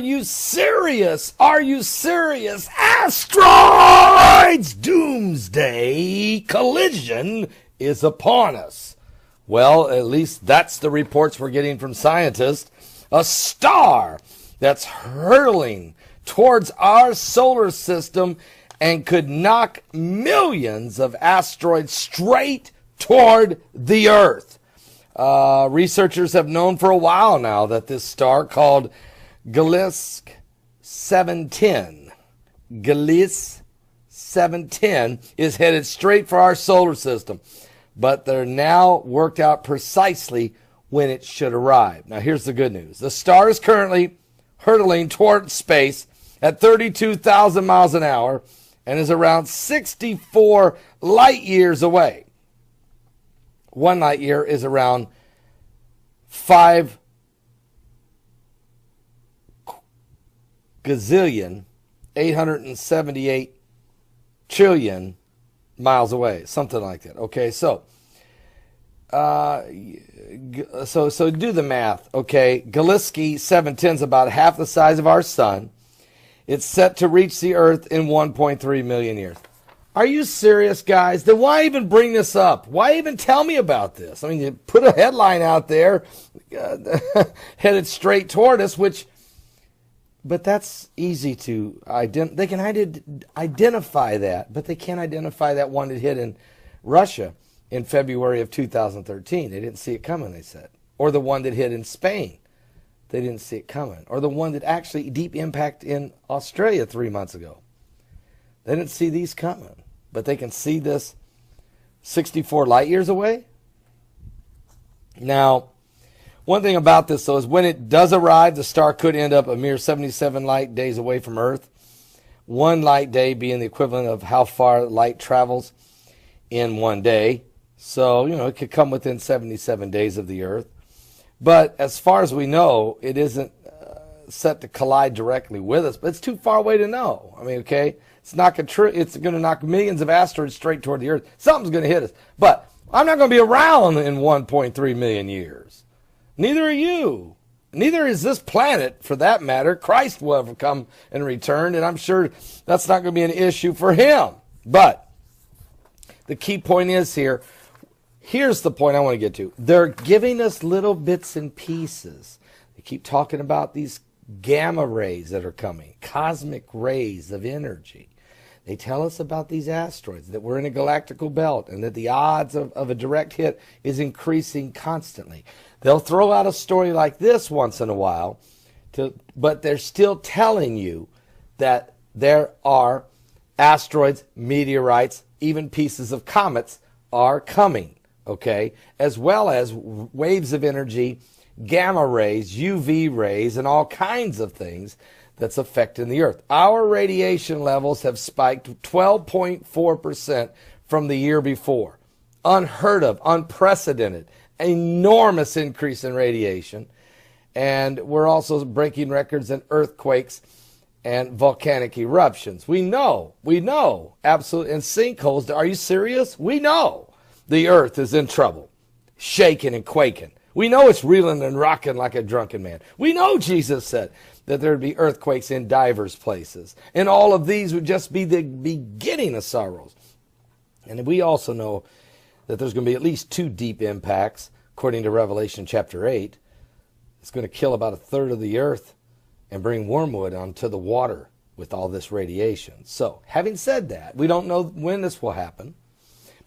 you serious? Are you serious? Asteroids! Doomsday collision is upon us. Well, at least that's the reports we're getting from scientists. A star that's hurtling towards our solar system and could knock millions of asteroids straight toward the Earth. Researchers have known for a while now that this star called Gliese 710 is headed straight for our solar system. But they're now worked out precisely when it should arrive. Now here's the good news. The star is currently hurtling toward space at 32,000 miles an hour and is around 64 light years away. 1 light year is around 5 gazillion 878 trillion miles away, something like that. Okay, so do the math. Okay, Gliese 710 is about half the size of our sun. It's set to reach the Earth in 1.3 million years. Are you serious, guys? Then why even bring this up? Why even tell me about this? I mean, you put a headline out there, headed straight toward us, but that's easy to identify. They can identify that, but they can't identify that one that hit in Russia in February of 2013. They didn't see it coming, they said. Or the one that hit in Spain. They didn't see it coming. Or the one that actually deep impact in Australia 3 months ago. They didn't see these coming. But they can see this 64 light years away. Now, one thing about this, though, is when it does arrive, the star could end up a mere 77 light days away from Earth. 1 light day being the equivalent of how far light travels in 1 day. So, it could come within 77 days of the Earth. But as far as we know, it isn't set to collide directly with us. But it's too far away to know. I mean, okay, it's going to knock millions of asteroids straight toward the Earth. Something's going to hit us. But I'm not going to be around in 1.3 million years. Neither are you. Neither is this planet, for that matter. Christ will have come and returned, and I'm sure that's not going to be an issue for him. But the key point is here. Here's the point I want to get to. They're giving us little bits and pieces. They keep talking about these gamma rays that are coming, cosmic rays of energy. They tell us about these asteroids, that we're in a galactical belt, and that the odds of a direct hit is increasing constantly. They'll throw out a story like this once in a while, but they're still telling you that there are asteroids, meteorites, even pieces of comets are coming. Okay, as well as waves of energy, gamma rays, UV rays, and all kinds of things that's affecting the Earth. Our radiation levels have spiked 12.4% from the year before. Unheard of, unprecedented, enormous increase in radiation. And we're also breaking records in earthquakes and volcanic eruptions. We know, absolutely. And sinkholes, are you serious? We know the Earth is in trouble, shaking and quaking. We know it's reeling and rocking like a drunken man. We know Jesus said that there would be earthquakes in divers places. And all of these would just be the beginning of sorrows. And we also know that there's going to be at least 2 deep impacts, according to Revelation chapter 8. It's going to kill about 1/3 of the Earth and bring wormwood onto the water with all this radiation. So, having said that, we don't know when this will happen.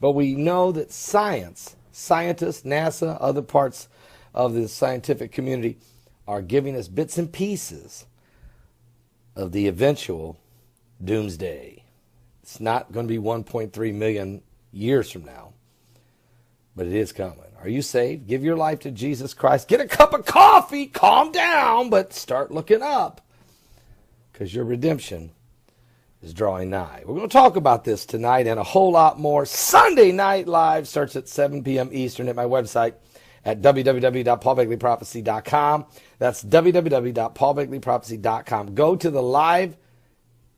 But we know that scientists, NASA, other parts of the scientific community are giving us bits and pieces of the eventual doomsday. It's not going to be 1.3 million years from now, but it is coming. Are you saved? Give your life to Jesus Christ. Get a cup of coffee. Calm down, but start looking up, because your redemption is drawing nigh. We're going to talk about this tonight and a whole lot more. Sunday Night Live starts at 7 p.m. Eastern at my website at www.paulbegleyprophecy.com. That's www.paulbegleyprophecy.com. Go to the live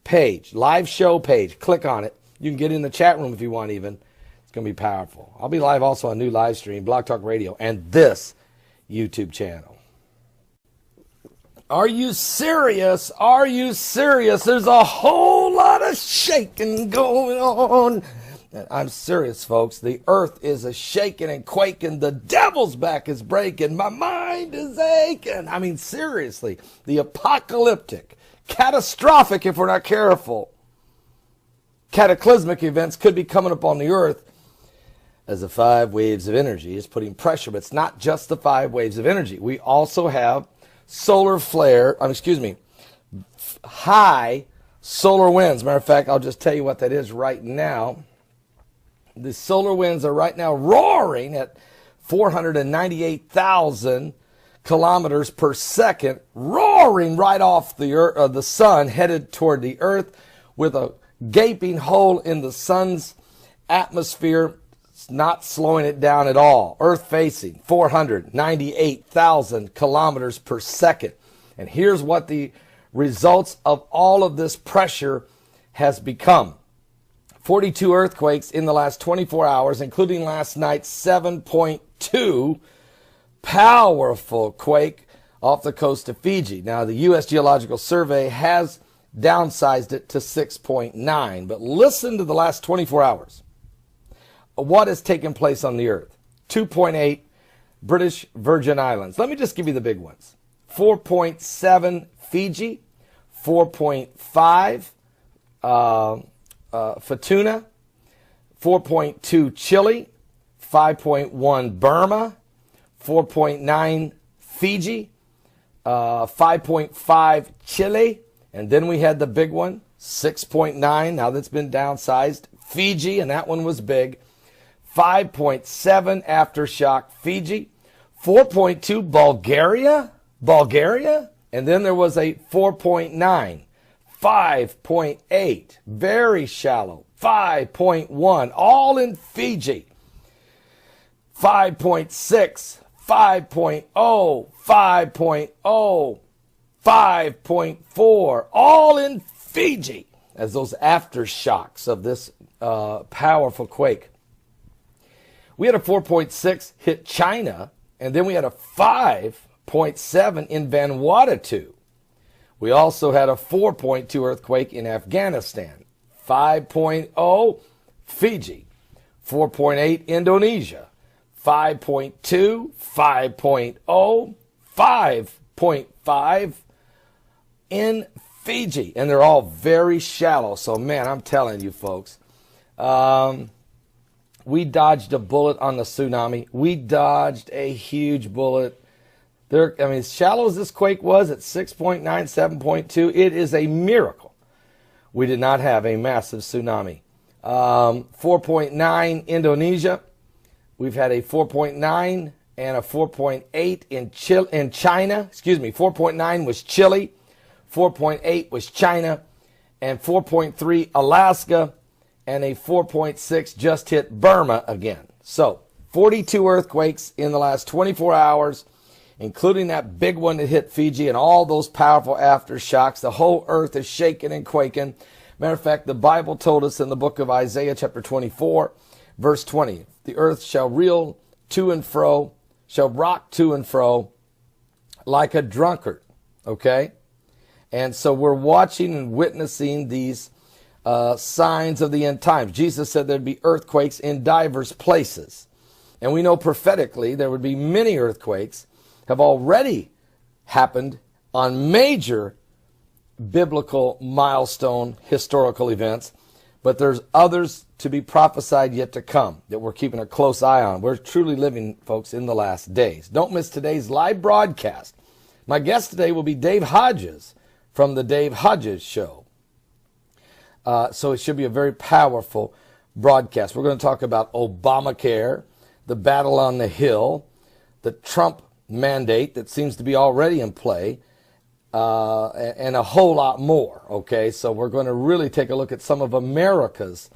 page, live show page. Click on it. You can get in the chat room if you want even. It's going to be powerful. I'll be live also on new live stream, Blog Talk Radio, and this YouTube channel. Are you serious? Are you serious? There's a whole lot of shaking going on. And I'm serious, folks. The earth is a shaking and quaking. The devil's back is breaking. My mind is aching. I mean, seriously, the apocalyptic, catastrophic, if we're not careful, cataclysmic events could be coming upon the earth as the 5 waves of energy is putting pressure. But it's not just the 5 waves of energy. We also have solar flare, high solar winds. Matter of fact, I'll just tell you what that is right now. The solar winds are right now roaring at 498,000 kilometers per second, roaring right off the sun, headed toward the earth with a gaping hole in the sun's atmosphere. It's not slowing it down at all. Earth facing 498,000 kilometers per second. And here's what the results of all of this pressure has become. 42 earthquakes in the last 24 hours, including last night's 7.2 powerful quake off the coast of Fiji. Now, the U.S. Geological Survey has downsized it to 6.9. But listen to the last 24 hours. What has taken place on the earth? 2.8 British Virgin Islands. Let me just give you the big ones. 4.7 Fiji. 4.5 Futuna, 4.2 Chile, 5.1 Burma, 4.9 Fiji, 5.5 Chile, and then we had the big one, 6.9, now that's been downsized, Fiji, and that one was big, 5.7 Aftershock Fiji, 4.2 Bulgaria, and then there was a 4.9. 5.8, very shallow, 5.1, all in Fiji, 5.6, 5.0, 5.0, 5.4, all in Fiji, as those aftershocks of this powerful quake. We had a 4.6 hit China, and then we had a 5.7 in Vanuatu. We also had a 4.2 earthquake in Afghanistan, 5.0 Fiji, 4.8 Indonesia, 5.2, 5.0, 5.5 in Fiji. And they're all very shallow. So, man, I'm telling you, folks, we dodged a bullet on the tsunami. We dodged a huge bullet. As shallow as this quake was at 6.9, 7.2, it is a miracle we did not have a massive tsunami. 4.9 Indonesia. We've had a 4.9 and a 4.8 in China. 4.9 was Chile. 4.8 was China. And 4.3 Alaska. And a 4.6 just hit Burma again. So, 42 earthquakes in the last 24 hours. Including that big one that hit Fiji and all those powerful aftershocks. The whole earth is shaking and quaking. Matter of fact, the Bible told us in the book of Isaiah chapter 24, verse 20, the earth shall reel to and fro, shall rock to and fro like a drunkard. Okay? And so we're watching and witnessing these signs of the end times. Jesus said there'd be earthquakes in diverse places. And we know prophetically there would be many earthquakes have already happened on major biblical milestone historical events, but there's others to be prophesied yet to come that we're keeping a close eye on. We're truly living, folks, in the last days. Don't miss today's live broadcast. My guest today will be Dave Hodges from the Dave Hodges Show. So it should be a very powerful broadcast. We're going to talk about Obamacare, the battle on the Hill, the Trump mandate that seems to be already in play, and a whole lot more. Okay, so we're going to really take a look at some of America's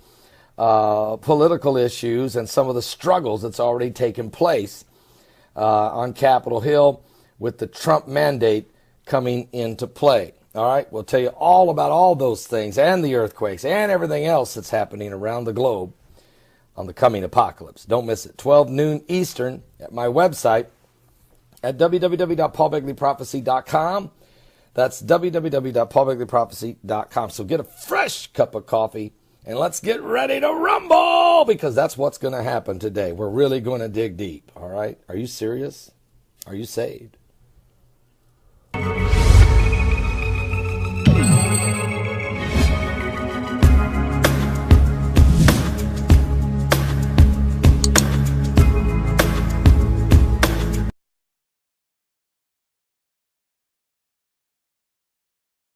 political issues and some of the struggles that's already taken place on Capitol Hill with the Trump mandate coming into play. All right, we'll tell you all about all those things and the earthquakes and everything else that's happening around the globe on the coming apocalypse. Don't miss it. 12 noon Eastern at my website at www.paulbegleyprophecy.com. That's www.paulbegleyprophecy.com. So get a fresh cup of coffee and let's get ready to rumble, because that's what's going to happen today. We're really going to dig deep. All right. Are you serious? Are you saved?